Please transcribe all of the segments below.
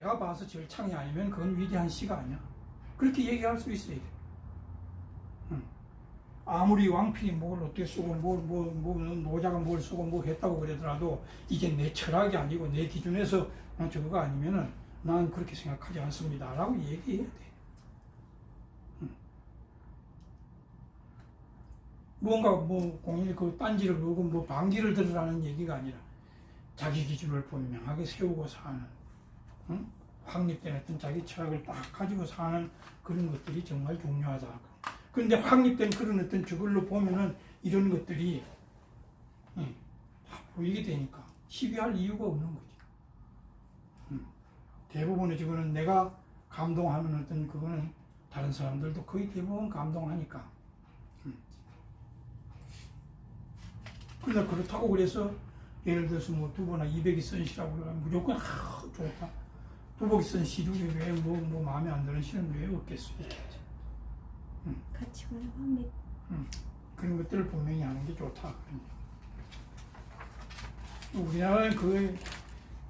내가 봐서 절창이 아니면 그건 위대한 시가 아니야. 그렇게 얘기할 수 있어야 돼. 아무리 왕필이 뭘 어떻게 쓰고 노자가 뭘 쓰고 뭐 했다고 그러더라도 이게 내 철학이 아니고 내 기준에서 저거가 아니면은 난 그렇게 생각하지 않습니다 라고 얘기해야 돼. 뭔가 뭐 공연이 그 딴지를 물고 뭐 반기를 들으라는 얘기가 아니라 자기 기준을 분명하게 세우고 사는, 확립된 어떤 자기 철학을 딱 가지고 사는 그런 것들이 정말 중요하다. 그런데 확립된 그런 어떤 저걸로 보면은 이런 것들이 다 보이게 되니까 시비할 이유가 없는 거지. 대부분의 저거는 내가 감동하는 어떤 그거는 다른 사람들도 거의 대부분 감동하니까. 그러나 그렇다고 그래서 예를 들어서 뭐 두보나 200이 쓴 시라고 그러면 무조건 좋다. 두복이 쓴 시 중에 왜 뭐 마음에 안 드는 시는 왜 없겠어? 가치관의 확립. 그런 것들을 분명히 하는 게 좋다. 우리나라는 그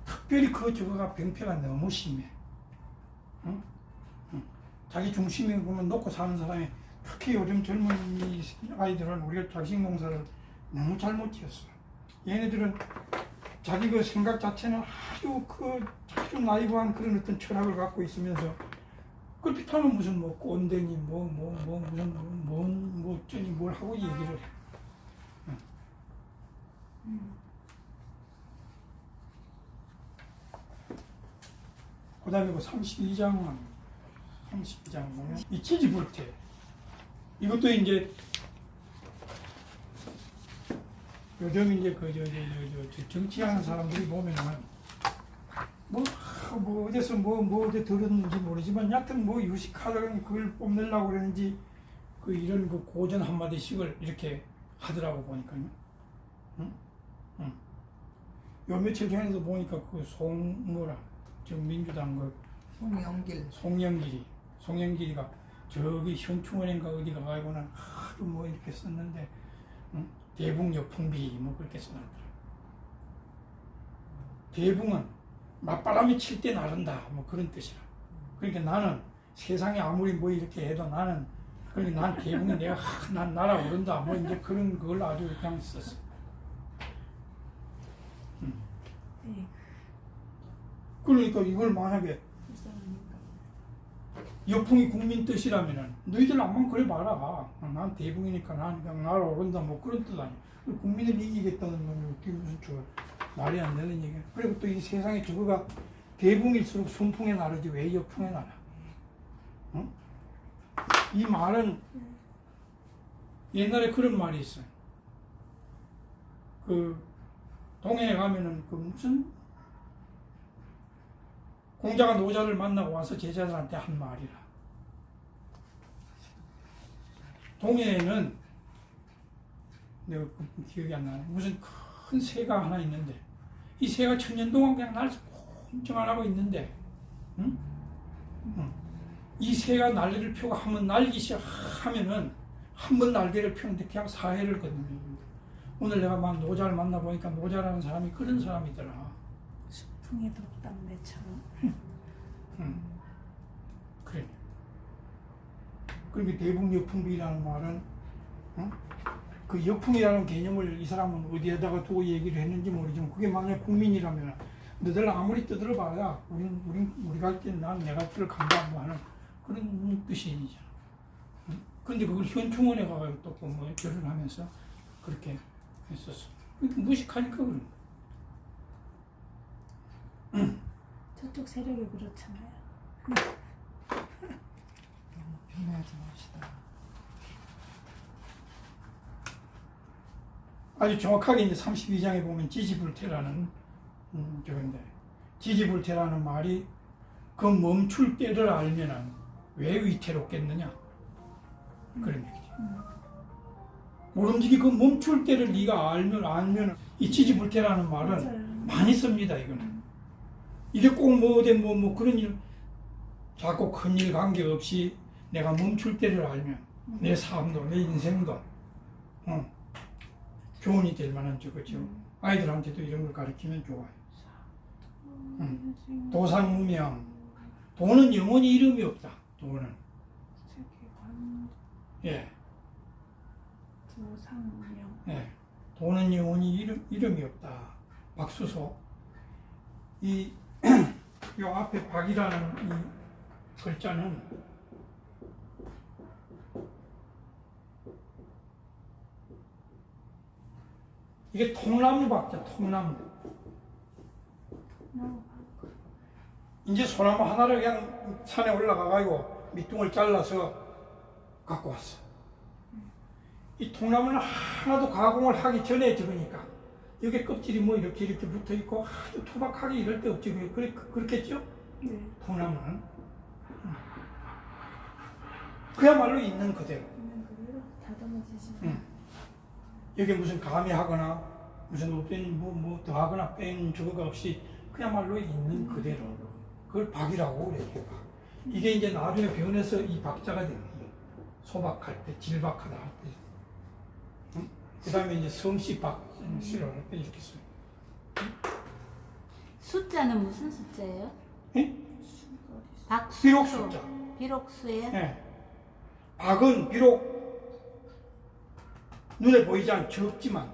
특별히 그 저거가 병폐가 너무 심해. 자기 중심에 보면 놓고 사는 사람이 특히 요즘 젊은 아이들은 우리가 자식농사를 너무 잘못 지었어. 얘네들은 자기 그 생각 자체는 아주 나이브한 그런 어떤 철학을 갖고 있으면서 그렇다면 무슨 뭐 꼰대니 무슨 어쩌니 뭘 하고 얘기를 해. 그 다음에 그 32장 보면 이 지지불태 이것도 이제 요즘 이제 저 정치하는 사람들이 보면은 뭐 어디서 뭐 어디 들었는지 모르지만 여하튼 뭐 유식하다가 그걸 뽐내려고 그러는지 그 이런 그 고전 한마디씩을 이렇게 하더라고 보니까요. 요 며칠 전에도 보니까 그 저 민주당 그 송영길이가 저기 현충원인가 어디 가가지고는 아주 뭐 이렇게 썼는데 대붕여풍비 뭐 그렇게 써놨더라. 대붕은 맞바람이 칠 때 나른다 뭐 그런 뜻이라. 그러니까 나는 세상에 아무리 뭐 이렇게 해도 나는 그러니까 난 대붕이 내가 난 날아오른다 뭐 이제 그런 걸 아주 그냥 썼어. 그러니까 이걸 만약에 여풍이 국민 뜻이라면은 너희들 한번 그래 봐라. 난 대붕이니까 난 그냥 날아오른다 뭐 그런 뜻 아니야. 국민을 이기겠다는 놈이 어떻게 무슨 저 말이 안 되는 얘기야. 그리고 또 이 세상에 저거가 대붕일수록 순풍에 나르지 왜 여풍에 나라. 이 말은 옛날에 그런 말이 있어요. 그 동해에 가면은 그 무슨 공자가 노자를 만나고 와서 제자들한테 한 말이라. 동해에는 내가 기억이 안 나네. 무슨 큰 새가 하나 있는데 이 새가 천년 동안 그냥 날 엄청 안 하고 있는데 이 새가 날개를 펴고 한번 날기 시작하면은 한 번 날개를 펴는데 그냥 사해를 걷는 겁니다. 오늘 내가 막 노자를 만나보니까 노자라는 사람이 그런 사람이더라. 풍의 덕담배처럼. 그래. 그러니까 대붕여풍비라는 말은 그 여풍이라는 개념을 이 사람은 어디에다가 두고 얘기를 했는지 모르지만 그게 만약 국민이라면 너들 아무리 떠들어봐야 우리가 할 때는 난 내가 그걸 간다고 하는 그런 뜻이잖아. 근데 그걸 현충원에 가가지고 또 뭐 결혼하면서 그렇게 했었어. 무식하니까 그런 거. 저쪽 세력이 그렇잖아요. 너무 편하지 맙시다. 아주 정확하게 이제 32장에 보면 지지불태라는 저건데 지지불태라는 말이 그 멈출 때를 알면은 왜 위태롭겠느냐 그런 얘기죠. 모름지기 그 멈출 때를 네가 알면 이 지지불태라는 말은 맞아요. 많이 씁니다. 이거는 이게 꼭 뭐 어디 뭐 그런 일 자꾸 큰일 관계없이 내가 멈출 때를 알면 내 삶도 내 인생도 교훈이 될 만한 저거죠. 아이들한테도 이런 걸 가르치면 좋아요. 도상무명. 도는 영원히 이름이 없다. 도는. 세계관 예. 도상무명. 예. 도는 영원히 이름이 없다. 박수소. 요 앞에 박이라는 이 글자는 이게 통나무 박자, 통나무. 이제 소나무 하나를 그냥 산에 올라가가지고 밑둥을 잘라서 갖고 왔어. 이 통나무는 하나도 가공을 하기 전에 적으니까 여기 껍질이 뭐 이렇게 붙어 있고 아주 투박하게 이럴 데 없지. 그렇겠죠? 네. 통나무는 그야말로 있는 그대로. 있는 그대로 다듬어지시면. 여기 무슨 가미하거나 무슨 어떤 뭐 더하거나 뺀 저거가 없이 그야말로 있는 그대로. 그걸 박이라고 그래요. 박. 이게 이제 나중에 변해서 이 박자가 되는 거예요. 소박할 때, 질박하다 할 때. 그 다음에 이제 성씨박, 씨로 할 때 이렇게 써요. 숫자는 무슨 숫자예요? 예? 박수. 비록 숫자. 비록수예요? 예. 박은 비록 눈에 보이지 않 적지만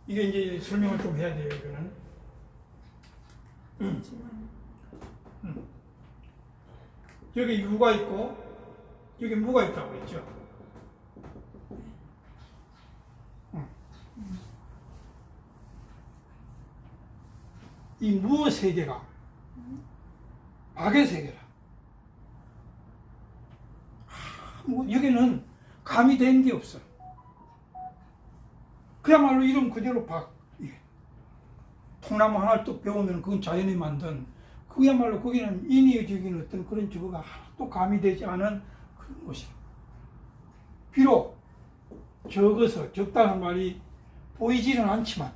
이게 이제 설명을 좀 해야 돼요. 이거는. 여기 유가 있고 여기 무가 있다고 했죠. 이 무 세 개가 박의 세 개라. 뭐 여기는 가미된 게 없어. 그야말로 이름 그대로 박. 통나무 하나를 또 배우면 그건 자연이 만든 그야말로 거기는 인위적인 어떤 그런 저거가 하나도 가미되지 않은 그런 곳이야. 비록 적어서 적다는 말이 보이지는 않지만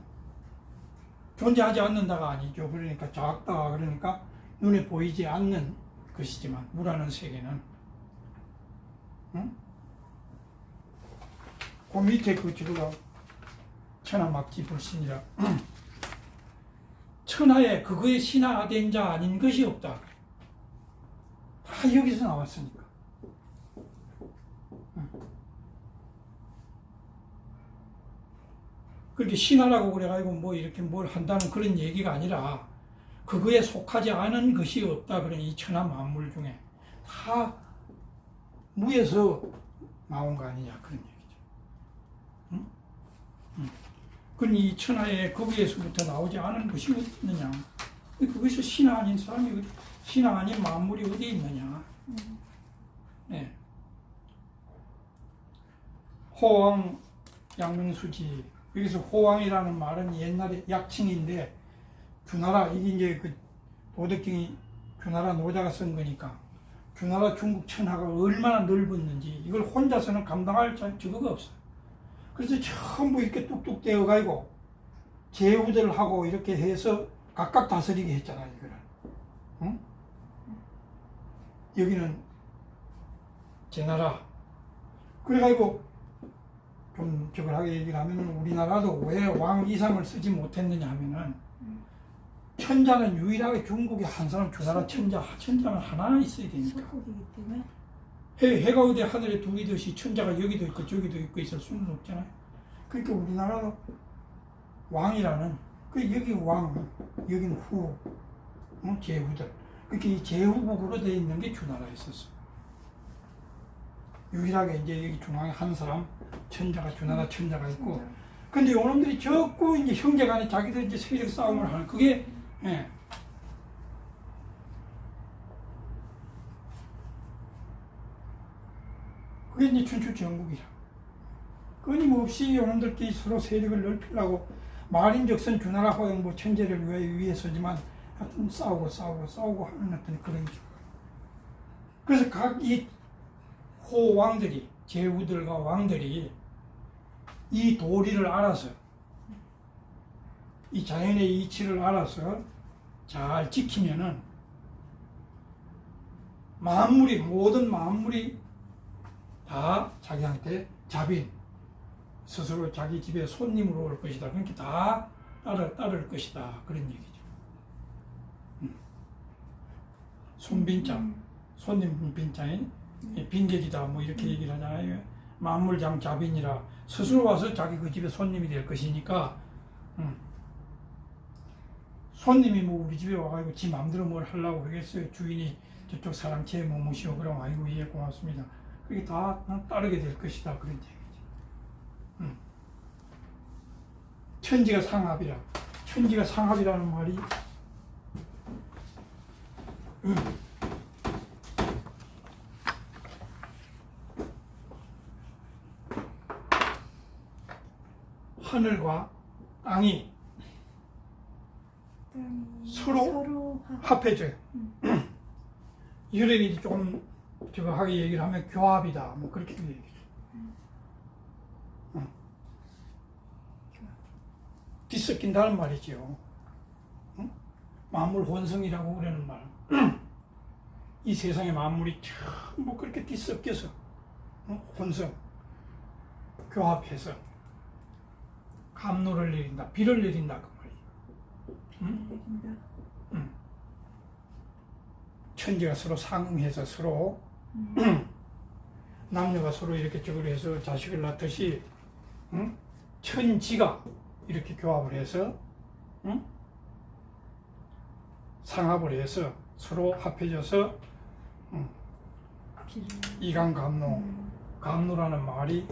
존재하지 않는다가 아니죠. 그러니까 작다가 그러니까 눈에 보이지 않는 것이지만 무라는 세계는 그 밑에 그 저거가 천하막지 불신이라 천하에 그거에 신하된 자 아닌 것이 없다. 다 여기서 나왔으니까. 그렇게 신하라고 그래가지고 뭐 이렇게 뭘 한다는 그런 얘기가 아니라 그거에 속하지 않은 것이 없다. 그러니 이 천하 만물 중에 다 무에서 나온 거 아니냐 그런 얘기죠. 그러니 이 천하에 거기에서부터 나오지 않은 것이 어디 있느냐. 거기서 신하 아닌 사람이 신하 아닌 만물이 어디 있느냐. 네. 호왕 양명수지. 여기서 호왕이라는 말은 옛날에 약칭인데 주나라 이게 이제 그 도덕경이 주나라 노자가 쓴 거니까 주나라 중국 천하가 얼마나 넓었는지 이걸 혼자서는 감당할 저거가 없어. 그래서 전부 이렇게 뚝뚝 떼어가지고 제후들하고 이렇게 해서 각각 다스리게 했잖아 이거를. 응? 여기는 제 나라. 그래가지고 좀 저걸 하게 얘기를 하면은 우리나라도 왜 왕 이상을 쓰지 못했느냐 하면은 천자는 유일하게 중국에 한 사람 주나라 천자는 하나 있어야 되니까. 석국이기 때문에. 해가 어디 하늘에 두이듯이 천자가 여기도 있고 저기도 있고 있을 수는 없잖아요. 그러니까 우리나라도 왕이라는 여기 왕, 여기는 후, 제후들. 그러니까 이 제후국으로 되어 있는 게 주나라에 있었어. 유일하게 이제 여기 중앙에 한 사람 천자가 주나라 천자가 있고. 근데 요놈들이 자꾸 이제 형제간에 자기들 이제 세력 싸움을 하는 그게 예. 그게 이제 춘추전국이라. 끊임없이 요놈들끼리 서로 세력을 넓히려고 말인즉슨 주나라 호영 뭐 천재를 위해서지만 하여튼 싸우고 하는 어떤 그런 게. 그래서 각 이 호왕들이 제후들과 왕들이 이 도리를 알아서 이 자연의 이치를 알아서 잘 지키면은 모든 만물이 다 자기한테 자빈, 스스로 자기 집에 손님으로 올 것이다. 그러니까 다 따를 것이다. 그런 얘기죠. 손빈자, 손님 빈자인 빈객이다 뭐 이렇게 얘기를 하잖아요. 만물장 자빈이라 스스로 와서 자기 그 집에 손님이 될 것이니까 손님이 뭐 우리 집에 와가지고 지 마음대로 뭘 하려고 그러겠어요. 주인이 저쪽 사람채 뭐 무시오 그럼 아이고 예 고맙습니다. 그게 다 따르게 될 것이다 그런 얘기죠. 천지가 상합이라. 천지가 상합이라는 말이 하늘과 땅이 서로 합해져요. 유래인이 조금 저거 하게 얘기를 하면 교합이다 뭐 그렇게 얘기해요. 뒤섞인다는 말이죠. 만물 혼성이라고 그러는 말. 이 세상의 만물이 전부 그렇게 뒤섞여서 혼성, 교합해서 감로를 내린다, 비를 내린다 그 말이에요. 내린다. 천지가 서로 상응해서 서로 남녀가 서로 이렇게 저걸 해서 자식을 낳듯이 천지가 이렇게 교합을 해서 상합을 해서 서로 합해져서 이강감로, 감로라는 말이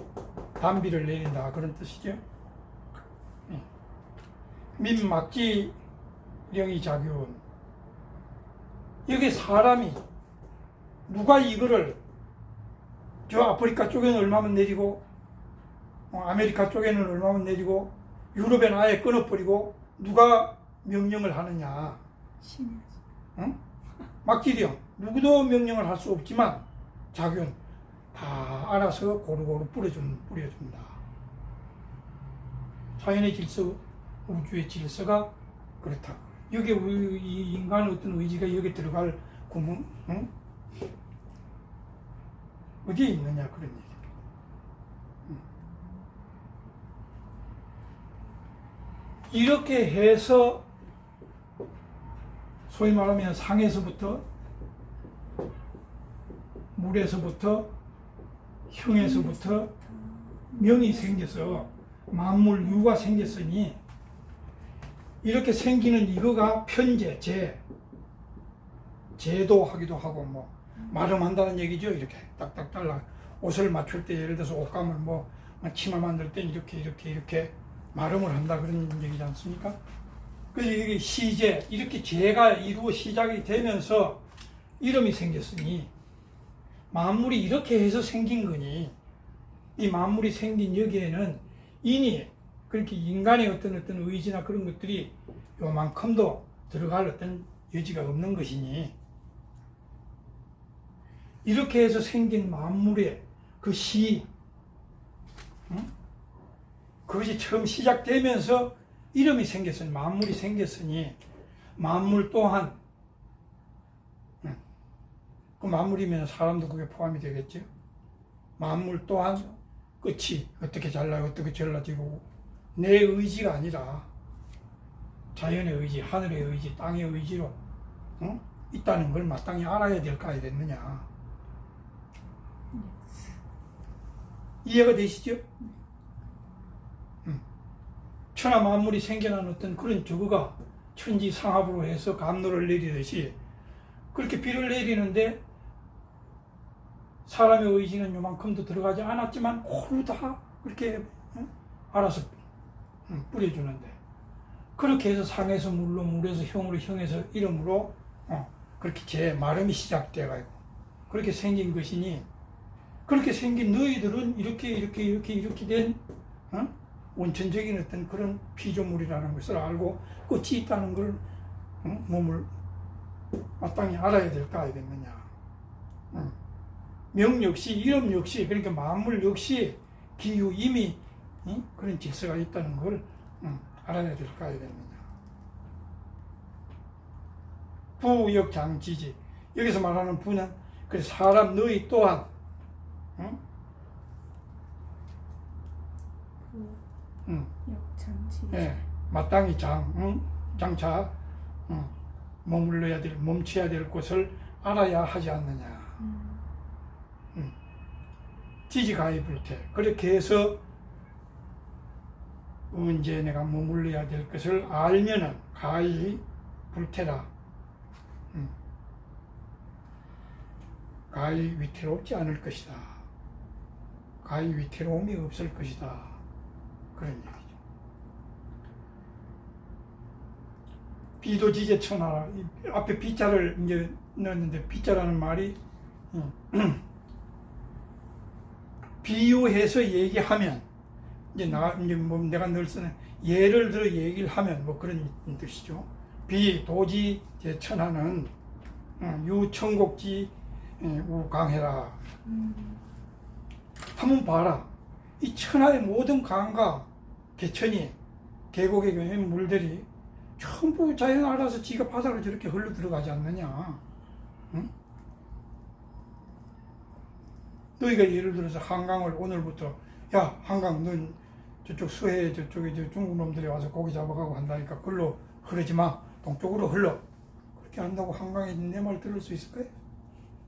단비를 내린다 그런 뜻이죠. 민막지 령이자균. 여기 사람이 누가 이거를 저 아프리카 쪽에는 얼마만 내리고 아메리카 쪽에는 얼마만 내리고 유럽에는 아예 끊어버리고 누가 명령을 하느냐? 신이 응? 막지령 누구도 명령을 할 수 없지만 자균 다 알아서 고루고루 뿌려준다. 자연의 질서, 우주의 질서가 그렇다. 여기 이 인간의 어떤 의지가 여기 들어갈 구멍, 응? 어디에 있느냐 그런 얘기. 이렇게 해서 소위 말하면 상에서부터 물에서부터 형에서부터 명이 생겨서 만물 유가 생겼으니 이렇게 생기는 이거가 편재, 제도 하기도 하고 뭐 마름한다는 얘기죠. 이렇게 딱딱 잘라 옷을 맞출 때 예를 들어서 옷감을 뭐 치마 만들 때 이렇게 마름을 한다 그런 얘기지 않습니까? 그래서 여기 시제 이렇게 제가 이루어 시작이 되면서 이름이 생겼으니 만물이 이렇게 해서 생긴 거니 이 만물이 생긴 여기에는 이니 그렇게 인간의 어떤 의지나 그런 것들이 요만큼도 들어갈 어떤 여지가 없는 것이니 이렇게 해서 생긴 만물의 그 시, 그것이 처음 시작되면서 이름이 생겼으니 만물이 생겼으니 만물 또한 그 만물이면 사람도 그게 포함이 되겠죠. 만물 또한 끝이 어떻게 잘나고 어떻게 잘라지고 내 의지가 아니라 자연의 의지, 하늘의 의지, 땅의 의지로 있다는 걸 마땅히 알아야 될까 아니겠느냐. 이해가 되시죠? 천하 만물이 생겨난 어떤 그런 저거가 천지상합으로 해서 감로를 내리듯이 그렇게 비를 내리는데 사람의 의지는 요만큼도 들어가지 않았지만 홀로 다 그렇게 알아서 뿌려주는데 그렇게 해서 상에서 물로 물에서 형으로 형에서 이름으로 그렇게 제 마름이 시작돼가지고 그렇게 생긴 것이니 그렇게 생긴 너희들은 이렇게 된 원천적인 어떤 그런 피조물이라는 것을 알고 끝이 있다는 걸 몸을 마땅히 알아야 될까 알겠느냐. 명 역시 이름 역시 그러니까 만물 역시 기유 이미 그런 질서가 있다는 걸 알아야 될까 알겠느냐. 부역장지지 여기서 말하는 부는 그 사람 너희 또한 역장치. 예, 마땅히 장차 머물러야 될, 멈춰야 될 곳을 알아야 하지 않느냐. 지지가히불태. 그렇게 해서 언제 내가 머물러야 될 것을 알면은 가히불태라. 가히 위태롭지 않을 것이다. 가히 위태로움이 없을 것이다. 그런 얘기죠. 비도 지제천하라. 앞에 비자를 이제 넣었는데 비자라는 말이 비유해서 얘기하면 이제 내가 늘 쓰는 예를 들어 얘기를 하면 뭐 그런 뜻이죠. 도지 제천하는 유천곡지 우강해라. 한번 봐라. 이 천하의 모든 강과 개천이 계곡의 물들이 전부 자연 알아서 지가 바다로 저렇게 흘러 들어가지 않느냐. 응? 너희가 예를 들어서 한강을 오늘부터 야 한강 넌 저쪽 수해 저쪽에 저 중국 놈들이 와서 고기 잡아가고 한다니까 글로 흐르지 마. 동쪽으로 흘러. 그렇게 한다고 한강에 내 말 들을 수 있을까요?